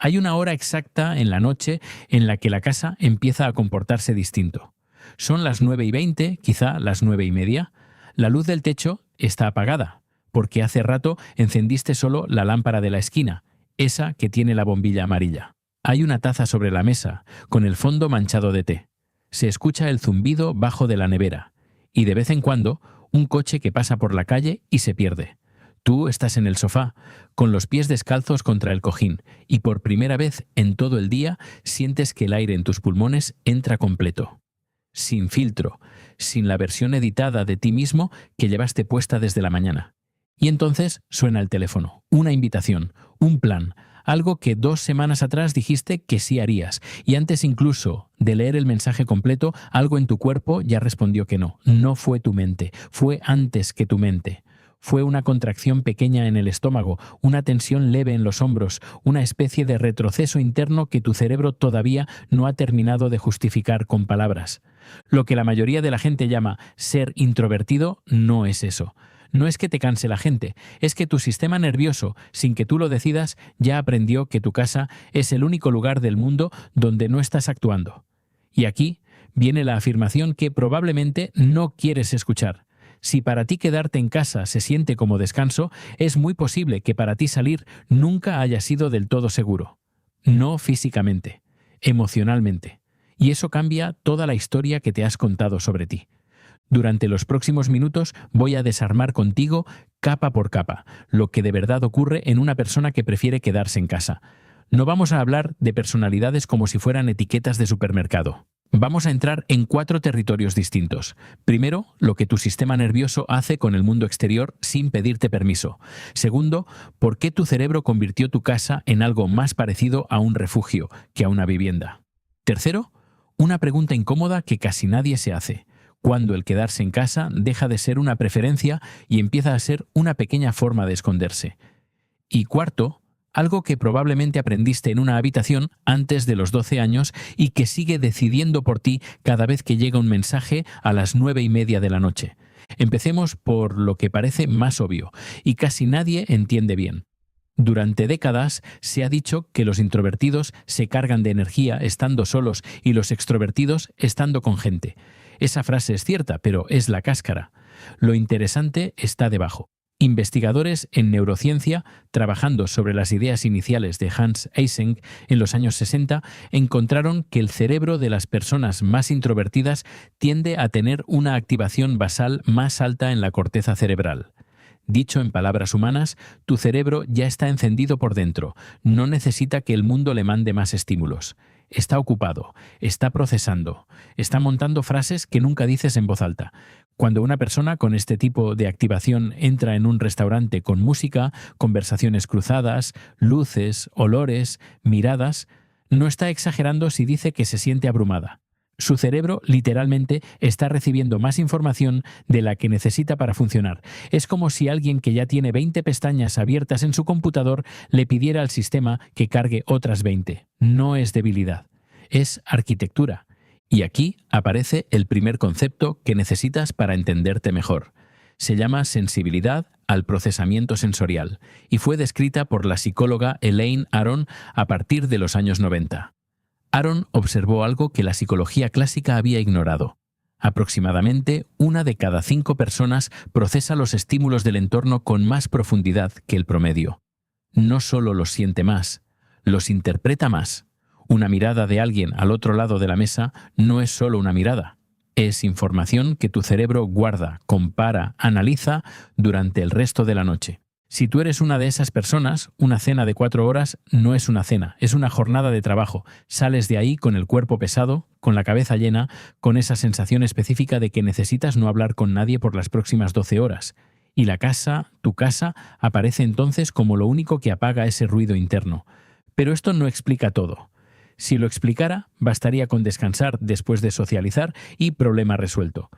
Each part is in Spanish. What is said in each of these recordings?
Hay una hora exacta en la noche en la que la casa empieza a comportarse distinto. Son las 9:20, quizá las 9:30. La luz del techo está apagada, porque hace rato encendiste solo la lámpara de la esquina, esa que tiene la bombilla amarilla. Hay una taza sobre la mesa, con el fondo manchado de té. Se escucha el zumbido bajo de la nevera, y de vez en cuando un coche que pasa por la calle y se pierde. Tú estás en el sofá, con los pies descalzos contra el cojín, y por primera vez en todo el día sientes que el aire en tus pulmones entra completo. Sin filtro, sin la versión editada de ti mismo que llevaste puesta desde la mañana. Y entonces suena el teléfono, una invitación, un plan, algo que 2 semanas atrás dijiste que sí harías, y antes incluso de leer el mensaje completo, algo en tu cuerpo ya respondió que no. No fue tu mente, fue antes que tu mente. Fue una contracción pequeña en el estómago, una tensión leve en los hombros, una especie de retroceso interno que tu cerebro todavía no ha terminado de justificar con palabras. Lo que la mayoría de la gente llama ser introvertido no es eso. No es que te canse la gente, es que tu sistema nervioso, sin que tú lo decidas, ya aprendió que tu casa es el único lugar del mundo donde no estás actuando. Y aquí viene la afirmación que probablemente no quieres escuchar. Si para ti quedarte en casa se siente como descanso, es muy posible que para ti salir nunca haya sido del todo seguro. No físicamente, emocionalmente. Y eso cambia toda la historia que te has contado sobre ti. Durante los próximos minutos voy a desarmar contigo, capa por capa, lo que de verdad ocurre en una persona que prefiere quedarse en casa. No vamos a hablar de personalidades como si fueran etiquetas de supermercado. Vamos a entrar en 4 territorios distintos. Primero, lo que tu sistema nervioso hace con el mundo exterior sin pedirte permiso. Segundo, por qué tu cerebro convirtió tu casa en algo más parecido a un refugio que a una vivienda. Tercero, una pregunta incómoda que casi nadie se hace. Cuando el quedarse en casa deja de ser una preferencia y empieza a ser una pequeña forma de esconderse. Y cuarto, algo que probablemente aprendiste en una habitación antes de los 12 años y que sigue decidiendo por ti cada vez que llega un mensaje a las 9:30 de la noche. Empecemos por lo que parece más obvio y casi nadie entiende bien. Durante décadas se ha dicho que los introvertidos se cargan de energía estando solos y los extrovertidos estando con gente. Esa frase es cierta, pero es la cáscara. Lo interesante está debajo. Investigadores en neurociencia, trabajando sobre las ideas iniciales de Hans Eysenck en los años 60, encontraron que el cerebro de las personas más introvertidas tiende a tener una activación basal más alta en la corteza cerebral. Dicho en palabras humanas, tu cerebro ya está encendido por dentro, no necesita que el mundo le mande más estímulos. Está ocupado, está procesando, está montando frases que nunca dices en voz alta. Cuando una persona con este tipo de activación entra en un restaurante con música, conversaciones cruzadas, luces, olores, miradas, no está exagerando si dice que se siente abrumada. Su cerebro literalmente está recibiendo más información de la que necesita para funcionar. Es como si alguien que ya tiene 20 pestañas abiertas en su computador le pidiera al sistema que cargue otras 20. No es debilidad, es arquitectura. Y aquí aparece el primer concepto que necesitas para entenderte mejor. Se llama sensibilidad al procesamiento sensorial y fue descrita por la psicóloga Elaine Aron a partir de los años 90. Aron observó algo que la psicología clásica había ignorado. Aproximadamente 1 de cada 5 personas procesa los estímulos del entorno con más profundidad que el promedio. No solo los siente más, los interpreta más. Una mirada de alguien al otro lado de la mesa no es solo una mirada. Es información que tu cerebro guarda, compara, analiza durante el resto de la noche. Si tú eres una de esas personas, una cena de 4 horas no es una cena, es una jornada de trabajo. Sales de ahí con el cuerpo pesado, con la cabeza llena, con esa sensación específica de que necesitas no hablar con nadie por las próximas 12 horas. Y la casa, tu casa, aparece entonces como lo único que apaga ese ruido interno. Pero esto no explica todo. Si lo explicara, bastaría con descansar después de socializar y problema resuelto.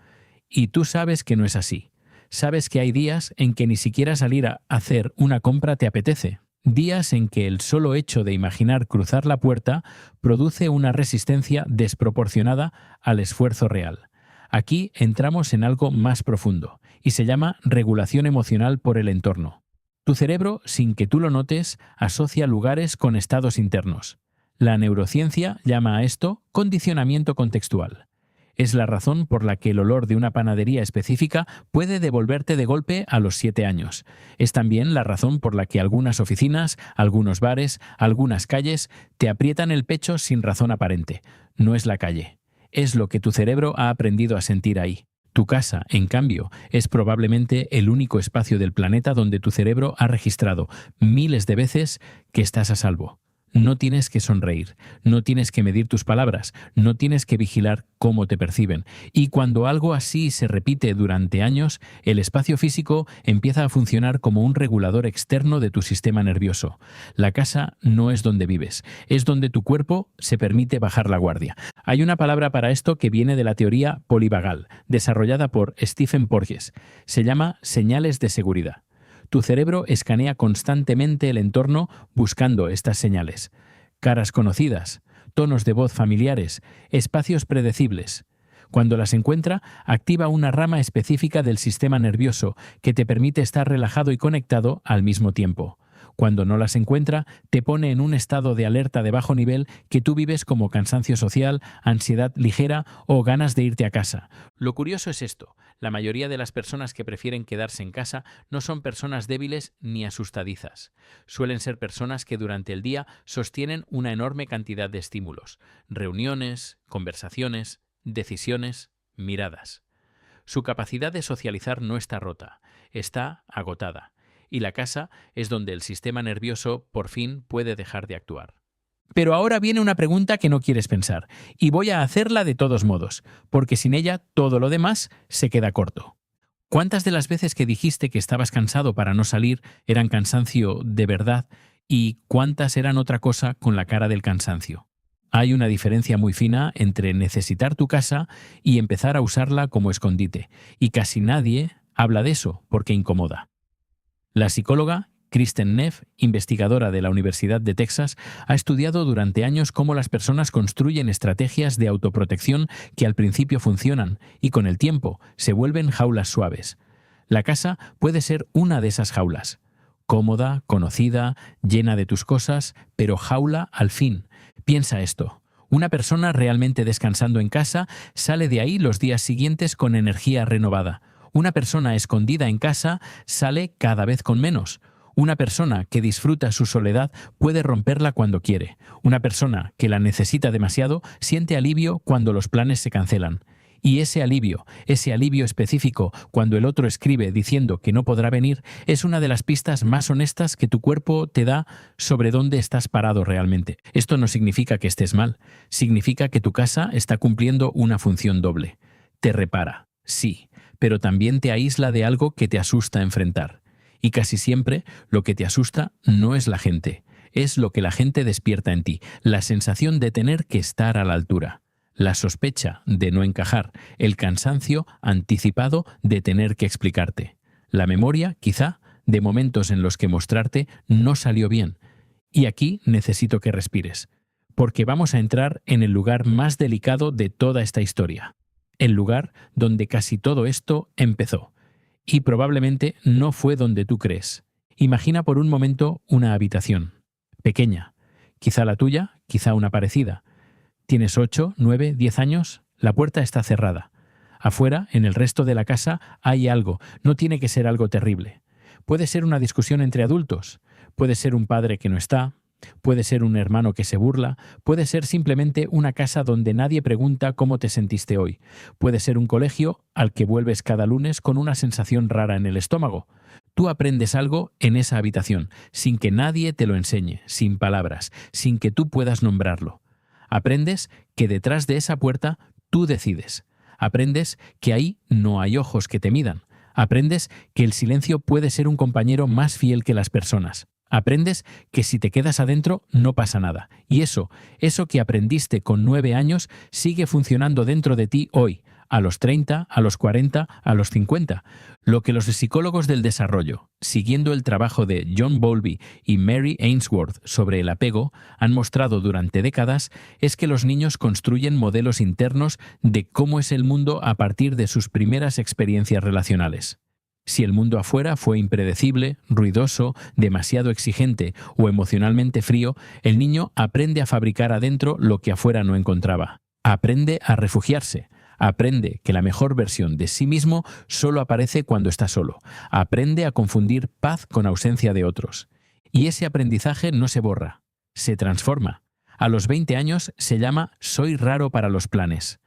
Y tú sabes que no es así. Sabes que hay días en que ni siquiera salir a hacer una compra te apetece. Días en que el solo hecho de imaginar cruzar la puerta produce una resistencia desproporcionada al esfuerzo real. Aquí entramos en algo más profundo, y se llama regulación emocional por el entorno. Tu cerebro, sin que tú lo notes, asocia lugares con estados internos. La neurociencia llama a esto condicionamiento contextual. Es la razón por la que el olor de una panadería específica puede devolverte de golpe a los 7 años. Es también la razón por la que algunas oficinas, algunos bares, algunas calles te aprietan el pecho sin razón aparente. No es la calle. Es lo que tu cerebro ha aprendido a sentir ahí. Tu casa, en cambio, es probablemente el único espacio del planeta donde tu cerebro ha registrado miles de veces que estás a salvo. No tienes que sonreír, no tienes que medir tus palabras, no tienes que vigilar cómo te perciben. Y cuando algo así se repite durante años, el espacio físico empieza a funcionar como un regulador externo de tu sistema nervioso. La casa no es donde vives, es donde tu cuerpo se permite bajar la guardia. Hay una palabra para esto que viene de la teoría polivagal, desarrollada por Stephen Porges. Se llama señales de seguridad. Tu cerebro escanea constantemente el entorno buscando estas señales. Caras conocidas, tonos de voz familiares, espacios predecibles. Cuando las encuentra, activa una rama específica del sistema nervioso que te permite estar relajado y conectado al mismo tiempo. Cuando no las encuentra, te pone en un estado de alerta de bajo nivel que tú vives como cansancio social, ansiedad ligera o ganas de irte a casa. Lo curioso es esto. La mayoría de las personas que prefieren quedarse en casa no son personas débiles ni asustadizas. Suelen ser personas que durante el día sostienen una enorme cantidad de estímulos. Reuniones, conversaciones, decisiones, miradas. Su capacidad de socializar no está rota, está agotada. Y la casa es donde el sistema nervioso por fin puede dejar de actuar. Pero ahora viene una pregunta que no quieres pensar, y voy a hacerla de todos modos, porque sin ella todo lo demás se queda corto. ¿Cuántas de las veces que dijiste que estabas cansado para no salir eran cansancio de verdad y cuántas eran otra cosa con la cara del cansancio? Hay una diferencia muy fina entre necesitar tu casa y empezar a usarla como escondite, y casi nadie habla de eso porque incomoda. La psicóloga Kristen Neff, investigadora de la Universidad de Texas, ha estudiado durante años cómo las personas construyen estrategias de autoprotección que al principio funcionan y con el tiempo se vuelven jaulas suaves. La casa puede ser una de esas jaulas. Cómoda, conocida, llena de tus cosas, pero jaula al fin. Piensa esto. Una persona realmente descansando en casa sale de ahí los días siguientes con energía renovada. Una persona escondida en casa sale cada vez con menos. Una persona que disfruta su soledad puede romperla cuando quiere. Una persona que la necesita demasiado siente alivio cuando los planes se cancelan. Y ese alivio específico cuando el otro escribe diciendo que no podrá venir, es una de las pistas más honestas que tu cuerpo te da sobre dónde estás parado realmente. Esto no significa que estés mal, significa que tu casa está cumpliendo una función doble. Te repara, sí, pero también te aísla de algo que te asusta enfrentar. Y casi siempre lo que te asusta no es la gente, es lo que la gente despierta en ti, la sensación de tener que estar a la altura, la sospecha de no encajar, el cansancio anticipado de tener que explicarte, la memoria, quizá, de momentos en los que mostrarte no salió bien. Y aquí necesito que respires, porque vamos a entrar en el lugar más delicado de toda esta historia. El lugar donde casi todo esto empezó. Y probablemente no fue donde tú crees. Imagina por un momento una habitación. Pequeña. Quizá la tuya, quizá una parecida. Tienes 8, 9, 10 años. La puerta está cerrada. Afuera, en el resto de la casa, hay algo. No tiene que ser algo terrible. Puede ser una discusión entre adultos. Puede ser un padre que no está. Puede ser un hermano que se burla, puede ser simplemente una casa donde nadie pregunta cómo te sentiste hoy, puede ser un colegio al que vuelves cada lunes con una sensación rara en el estómago. Tú aprendes algo en esa habitación, sin que nadie te lo enseñe, sin palabras, sin que tú puedas nombrarlo. Aprendes que detrás de esa puerta tú decides. Aprendes que ahí no hay ojos que te midan. Aprendes que el silencio puede ser un compañero más fiel que las personas. Aprendes que si te quedas adentro no pasa nada. Y eso que aprendiste con 9 años sigue funcionando dentro de ti hoy, a los 30, a los 40, a los 50. Lo que los psicólogos del desarrollo, siguiendo el trabajo de John Bowlby y Mary Ainsworth sobre el apego, han mostrado durante décadas es que los niños construyen modelos internos de cómo es el mundo a partir de sus primeras experiencias relacionales. Si el mundo afuera fue impredecible, ruidoso, demasiado exigente o emocionalmente frío, el niño aprende a fabricar adentro lo que afuera no encontraba. Aprende a refugiarse. Aprende que la mejor versión de sí mismo solo aparece cuando está solo. Aprende a confundir paz con ausencia de otros. Y ese aprendizaje no se borra, se transforma. A los 20 años se llama soy raro para los planes.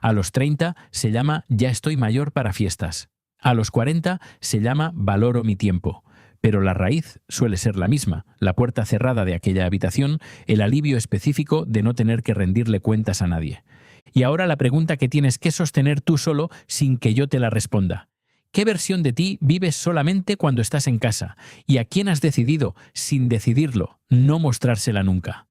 A los 30 se llama ya estoy mayor para fiestas. A los 40 se llama valoro mi tiempo. Pero la raíz suele ser la misma, la puerta cerrada de aquella habitación, el alivio específico de no tener que rendirle cuentas a nadie. Y ahora la pregunta que tienes que sostener tú solo sin que yo te la responda. ¿Qué versión de ti vives solamente cuando estás en casa? ¿Y a quién has decidido, sin decidirlo, no mostrársela nunca?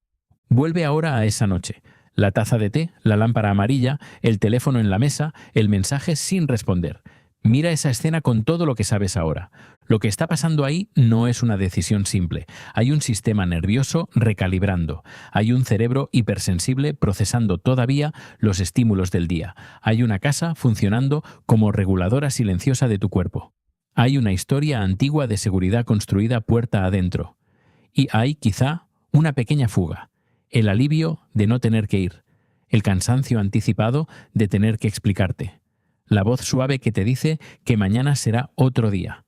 Vuelve ahora a esa noche. La taza de té, la lámpara amarilla, el teléfono en la mesa, el mensaje sin responder. Mira esa escena con todo lo que sabes ahora. Lo que está pasando ahí no es una decisión simple. Hay un sistema nervioso recalibrando. Hay un cerebro hipersensible procesando todavía los estímulos del día. Hay una casa funcionando como reguladora silenciosa de tu cuerpo. Hay una historia antigua de seguridad construida puerta adentro. Y hay, quizá, una pequeña fuga. El alivio de no tener que ir. El cansancio anticipado de tener que explicarte. La voz suave que te dice que mañana será otro día.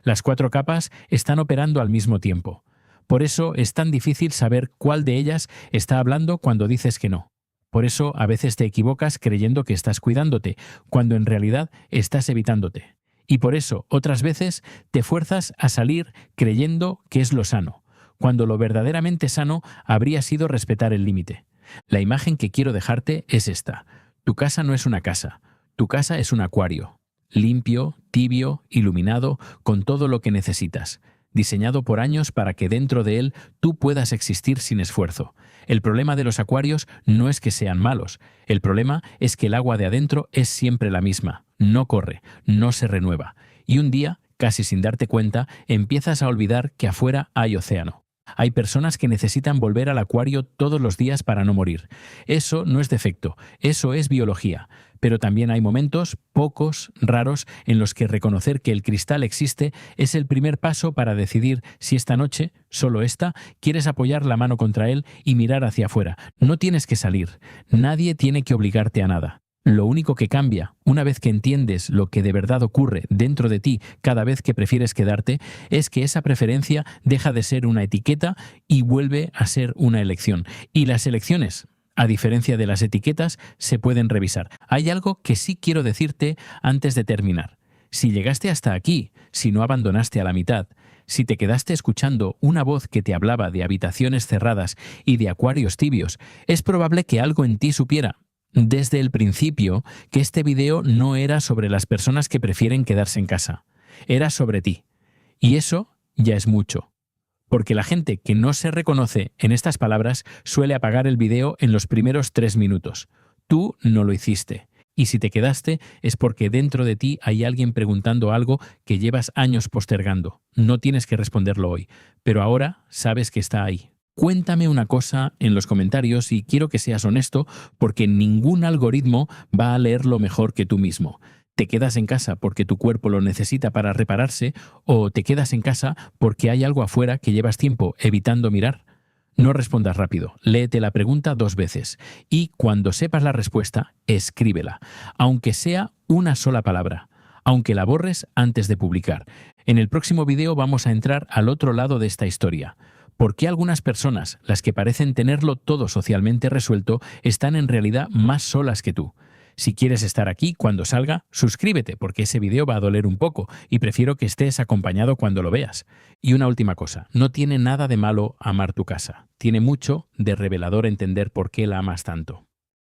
Las 4 capas están operando al mismo tiempo. Por eso es tan difícil saber cuál de ellas está hablando cuando dices que no. Por eso a veces te equivocas creyendo que estás cuidándote, cuando en realidad estás evitándote. Y por eso otras veces te fuerzas a salir creyendo que es lo sano, cuando lo verdaderamente sano habría sido respetar el límite. La imagen que quiero dejarte es esta. Tu casa no es una casa. Tu casa es un acuario, limpio, tibio, iluminado, con todo lo que necesitas, diseñado por años para que dentro de él tú puedas existir sin esfuerzo. El problema de los acuarios no es que sean malos, el problema es que el agua de adentro es siempre la misma, no corre, no se renueva, y un día, casi sin darte cuenta, empiezas a olvidar que afuera hay océano. Hay personas que necesitan volver al acuario todos los días para no morir. Eso no es defecto, eso es biología. Pero también hay momentos, pocos, raros, en los que reconocer que el cristal existe es el primer paso para decidir si esta noche, solo esta, quieres apoyar la mano contra él y mirar hacia afuera. No tienes que salir, nadie tiene que obligarte a nada. Lo único que cambia, una vez que entiendes lo que de verdad ocurre dentro de ti cada vez que prefieres quedarte, es que esa preferencia deja de ser una etiqueta y vuelve a ser una elección. Y las elecciones, a diferencia de las etiquetas, se pueden revisar. Hay algo que sí quiero decirte antes de terminar. Si llegaste hasta aquí, si no abandonaste a la mitad, si te quedaste escuchando una voz que te hablaba de habitaciones cerradas y de acuarios tibios, es probable que algo en ti supiera desde el principio que este video no era sobre las personas que prefieren quedarse en casa. Era sobre ti. Y eso ya es mucho. Porque la gente que no se reconoce en estas palabras suele apagar el video en los primeros 3 minutos. Tú no lo hiciste. Y si te quedaste es porque dentro de ti hay alguien preguntando algo que llevas años postergando. No tienes que responderlo hoy, pero ahora sabes que está ahí. Cuéntame una cosa en los comentarios y quiero que seas honesto porque ningún algoritmo va a leerlo mejor que tú mismo. ¿Te quedas en casa porque tu cuerpo lo necesita para repararse o te quedas en casa porque hay algo afuera que llevas tiempo evitando mirar? No respondas rápido, léete la pregunta 2 veces y cuando sepas la respuesta, escríbela, aunque sea una sola palabra, aunque la borres antes de publicar. En el próximo video vamos a entrar al otro lado de esta historia. ¿Por qué algunas personas, las que parecen tenerlo todo socialmente resuelto, están en realidad más solas que tú? Si quieres estar aquí cuando salga, suscríbete porque ese video va a doler un poco y prefiero que estés acompañado cuando lo veas. Y una última cosa, no tiene nada de malo amar tu casa. Tiene mucho de revelador entender por qué la amas tanto.